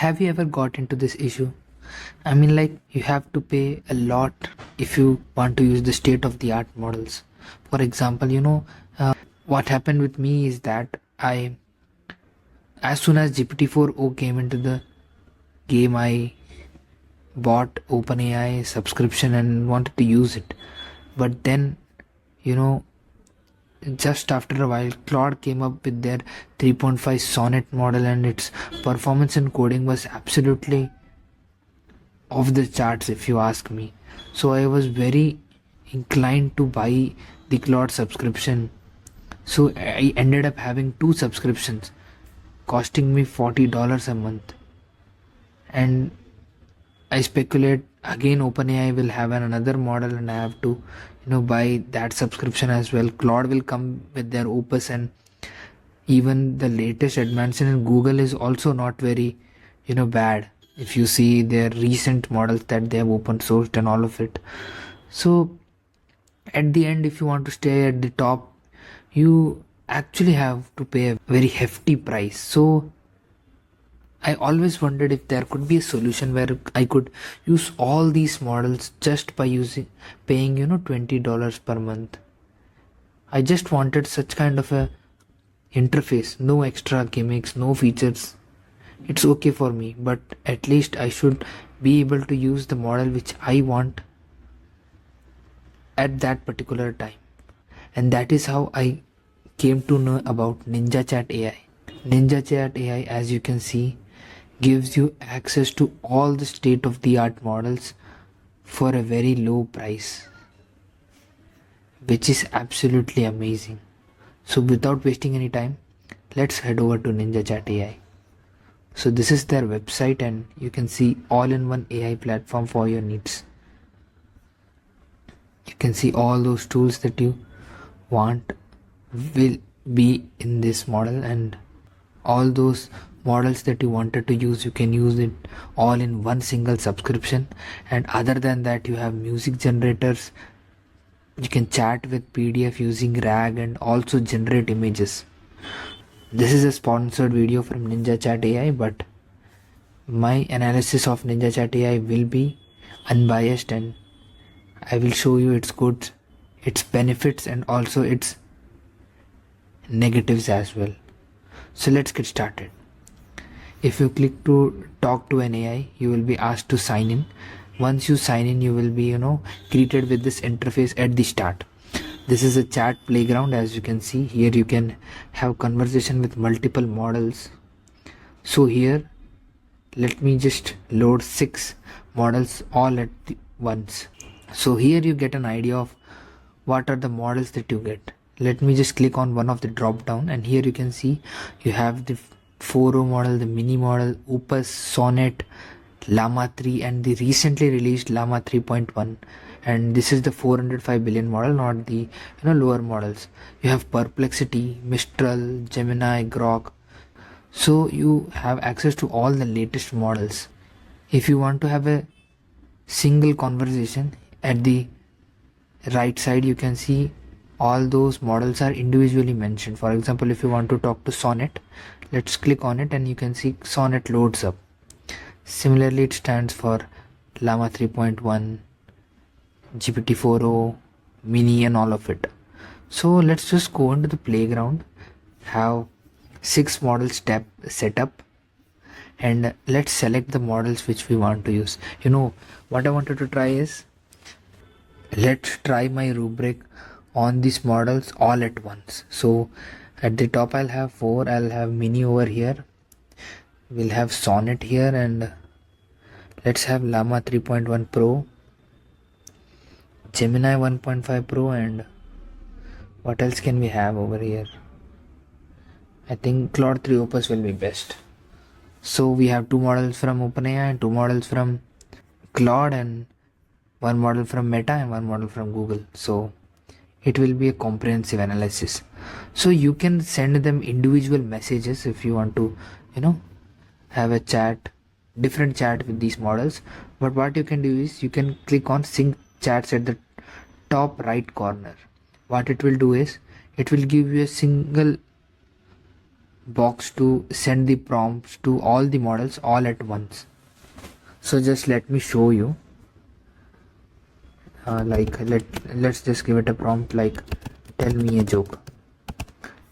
Have you ever got into this issue? I mean, like, you have to pay a lot if you want to use the state of the art models. For example, what happened with me is that as soon as GPT-4o came into the game, I bought OpenAI subscription and wanted to use it. But then, you know, just after a while, Claude came up with their 3.5 Sonnet model, and its performance and coding was absolutely off the charts, if you ask me. So I was very inclined to buy the Claude subscription. So I ended up having two subscriptions, costing me $40 a month. And I speculate again OpenAI will have another model, and I have to buy that subscription as well. Claude will come with their Opus, and even the latest advancement in Google is also not very bad if you see their recent models that they have open sourced and all of it. So at the end, if you want to stay at the top, you actually have to pay a very hefty price. So I always wondered if there could be a solution where I could use all these models just by paying $20 per month. I just wanted such kind of a interface, no extra gimmicks, no features. It's okay for me, but at least I should be able to use the model which I want at that particular time. And that is how I came to know about NinjaChat AI. NinjaChat AI, as you can see, gives you access to all the state-of-the-art models for a very low price, which is absolutely amazing. So without wasting any time, let's head over to NinjaChat AI. So this is their website, and you can see all-in-one AI platform for your needs. You can see all those tools that you want will be in this model, and all those models that you wanted to use, you can use it all in one single subscription. And other than that, you have music generators, you can chat with PDF using RAG, and also generate images. This is a sponsored video from NinjaChat AI, but my analysis of NinjaChat AI will be unbiased, and I will show you its goods, its benefits, and also its negatives as well. So let's get started. If you click to talk to an AI, you will be asked to sign in. Once you sign in, you will be greeted with this interface at the start. This is a chat playground. As you can see here, you can have conversation with multiple models. So here, let me just load 6 models all at once. So here you get an idea of what are the models that you get. Let me just click on one of the drop down, and here you can see you have the 4o model, the mini model, Opus, Sonnet, Llama 3, and the recently released Llama 3.1. And this is the 405 billion model, not the lower models. You have Perplexity, Mistral, Gemini, Grok. So you have access to all the latest models. If you want to have a single conversation, at the right side you can see all those models are individually mentioned. For example, if you want to talk to Sonnet, let's click on it, and you can see Sonnet loads up. Similarly, it stands for Llama 3.1, GPT-4o, Mini, and all of it. So let's just go into the playground, have 6 models set up, and let's select the models which we want to use. What I wanted to try is, let's try my rubric on these models all at once. So at the top I'll have 4, I'll have Mini over here, we'll have Sonnet here, and let's have Llama 3.1 Pro, Gemini 1.5 Pro, and what else can we have over here? I think Claude 3 Opus will be best. So we have 2 models from OpenAI and 2 models from Claude, and 1 model from Meta and 1 model from Google. So it will be a comprehensive analysis. So you can send them individual messages if you want to have a different chat with these models. But what you can do is, you can click on sync chats at the top right corner. What it will do is, it will give you a single box to send the prompts to all the models all at once. So just let me show you. Let's just give it a prompt like tell me a joke.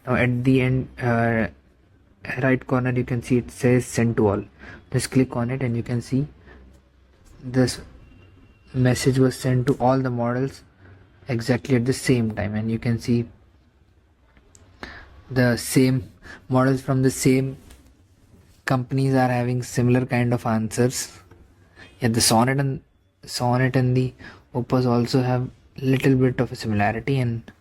Now at the end right corner you can see it says send to all. Just click on it and you can see this message was sent to all the models exactly at the same time, and you can see the same models from the same companies are having similar kind of answers. Yeah, the Sonnet and the Opus also have little bit of a similarity and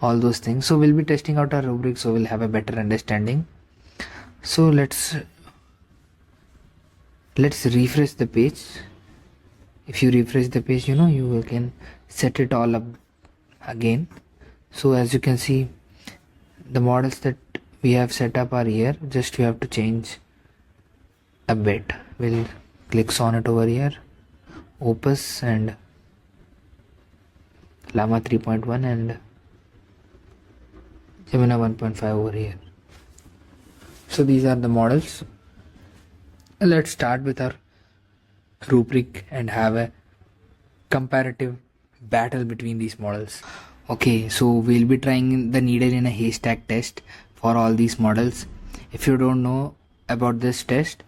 all those things. So we'll be testing out our rubric, so we'll have a better understanding. So let's refresh the page. If you refresh the page, you can set it all up again. So as you can see, the models that we have set up are here. Just you have to change a bit. We'll click Sonnet over here, Opus and Llama 3.1 and Gemini 1.5 over here. So these are the models. Let's start with our rubric and have a comparative battle between these models. Okay, so we'll be trying the needle in a haystack test for all these models. If you don't know about this test,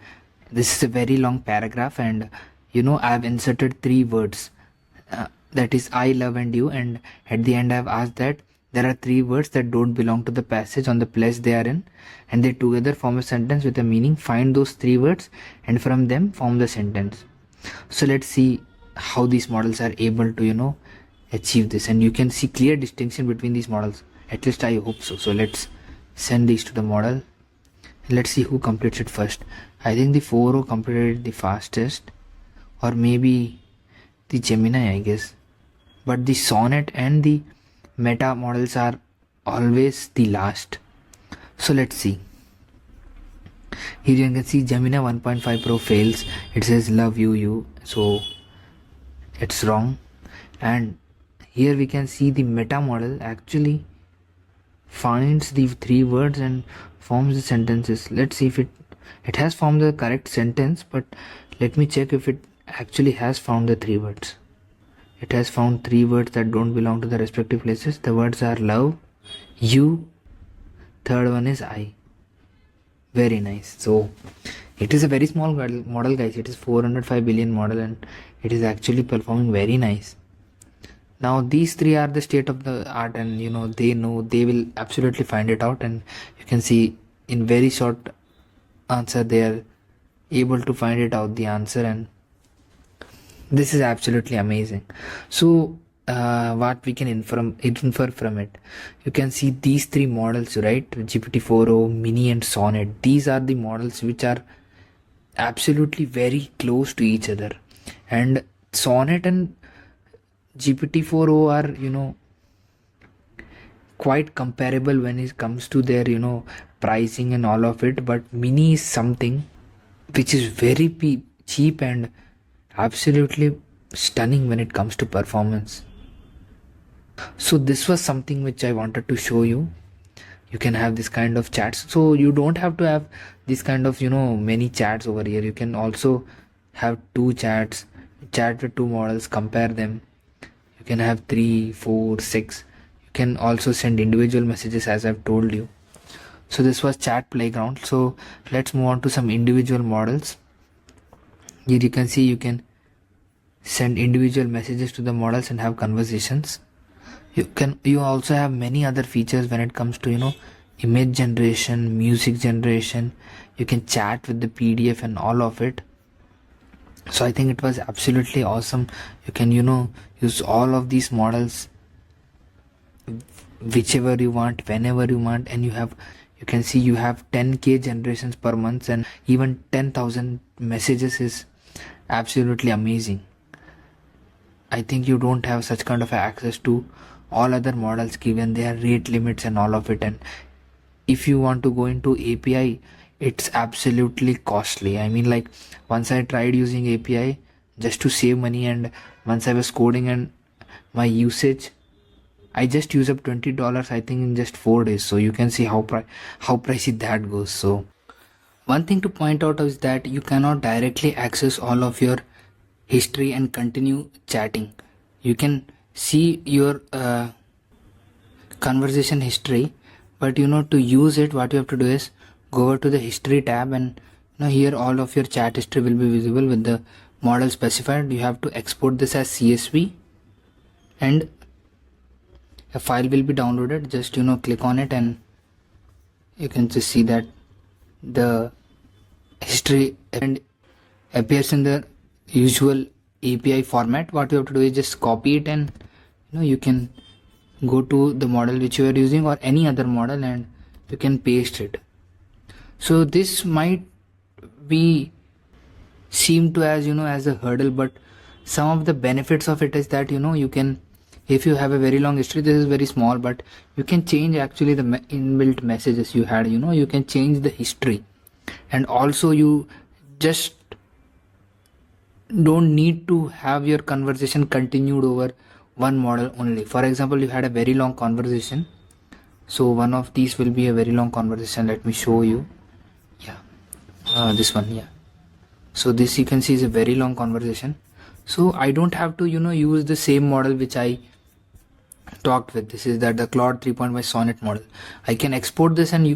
this is a very long paragraph, and I've inserted 3 words, that is I, love and you, and at the end I've asked that there are 3 words that don't belong to the passage on the place they are in, and they together form a sentence with a meaning. Find those 3 words and from them form the sentence. So let's see how these models are able to achieve this, and you can see clear distinction between these models, at least I hope so. So let's send these to the model. Let's see who completes it first. I think the 4O completed the fastest, or maybe the Gemini, I guess, but the Sonnet and the Meta models are always the last. So let's see. Here you can see Gemini 1.5 Pro fails. It says love you, so it's wrong. And here we can see the Meta model actually finds the 3 words and forms the sentences. Let's see if it has formed the correct sentence, but let me check if it actually has found the 3 words. It has found 3 words that don't belong to the respective places. The words are love, you, third one is I. Very nice. So it is a very small model, guys. It is 405 billion model, and it is actually performing very nice. Now these 3 are the state of the art, and they will absolutely find it out, and you can see in very short answer they are able to find it out, the answer, and this is absolutely amazing. So what we can infer from it, you can see these 3 models, right? GPT-4o, Mini and Sonnet. These are the models which are absolutely very close to each other, and Sonnet and GPT-4o are quite comparable when it comes to their pricing and all of it, but Mini is something which is very cheap and absolutely stunning when it comes to performance. So this was something which I wanted to show you. You can have this kind of chats, so you don't have to have this kind of many chats over here. You can also have 2 chats, chat with 2 models, compare them. You can have 3, 4, 6. You can also send individual messages, as I've told you. So this was chat playground. So let's move on to some individual models. Here you can see you can send individual messages to the models and have conversations. You also have many other features when it comes to image generation, music generation. You can chat with the PDF and all of it. So I think it was absolutely awesome. You can use all of these models whichever you want, whenever you want, and you can see you have 10k generations per month, and even 10,000 messages is absolutely amazing. I think you don't have such kind of access to all other models given their rate limits and all of it, and if you want to go into API, it's absolutely costly. I mean, like, once I tried using API just to save money, and once I was coding and my usage, I just use up $20 I think in just 4 days. So you can see how pricey that goes. So one thing to point out is that you cannot directly access all of your history and continue chatting. You can see your conversation history, but to use it, what you have to do is go over to the history tab, and here all of your chat history will be visible with the model specified. You have to export this as CSV, and a file will be downloaded. Just click on it, and you can just see that the history and appears in the usual API format. What you have to do is just copy it, and you can go to the model which you are using or any other model, and you can paste it. So this might be seem to as a hurdle, but some of the benefits of it is that you can, if you have a very long history, this is very small, but you can change actually the inbuilt messages you had. You can change the history, and also you just don't need to have your conversation continued over one model only. For example, you had a very long conversation, so one of these will be a very long conversation. Let me show you. This one. So this you can see is a very long conversation, so I don't have to use the same model which I talked with. This is the Claude 3.5 Sonnet model. I can export this, and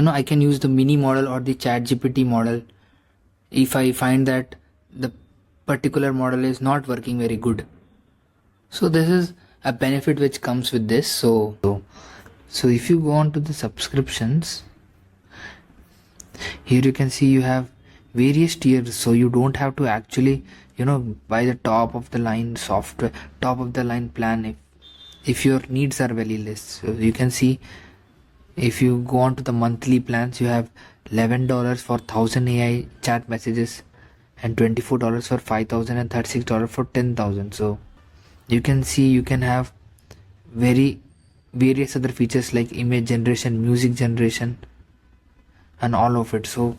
I can use the mini model or the ChatGPT model if I find that the particular model is not working very good. So this is a benefit which comes with this. So if you go on to the subscriptions, here you can see you have various tiers, so you don't have to actually buy the top of the line software, top of the line plan if your needs are very less. So you can see, if you go on to the monthly plans, you have $11 for 1000 AI chat messages, and $24 for 5000, and $36 for 10,000. So you can see you can have various other features like image generation, music generation, and all of it. So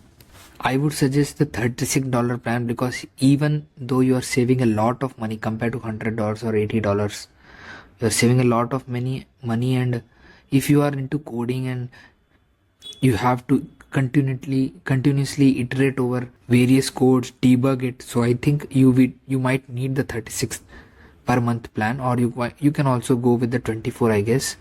I would suggest the $36 plan, because even though you are saving a lot of money compared to $100 or $80, you are saving a lot of money. And if you are into coding and you have to continuously iterate over various codes, debug it, so I think you might need the 36 per month plan, or you can also go with the 24, I guess,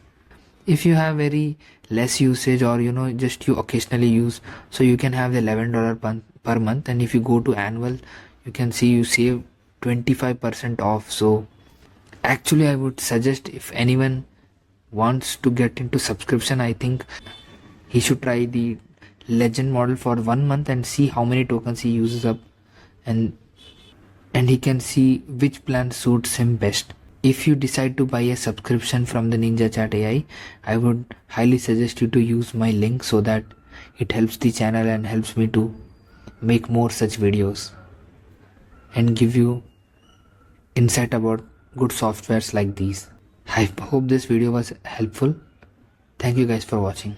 if you have very less usage, or just you occasionally use. So you can have the $11 per month, and if you go to annual, you can see you save 25% off. So actually I would suggest, if anyone wants to get into subscription, I think he should try the legend model for 1 month and see how many tokens he uses up, and he can see which plan suits him best. If you decide to buy a subscription from the NinjaChat AI, I would highly suggest you to use my link, so that it helps the channel and helps me to make more such videos and give you insight about good softwares like these. I hope this video was helpful. Thank you guys for watching.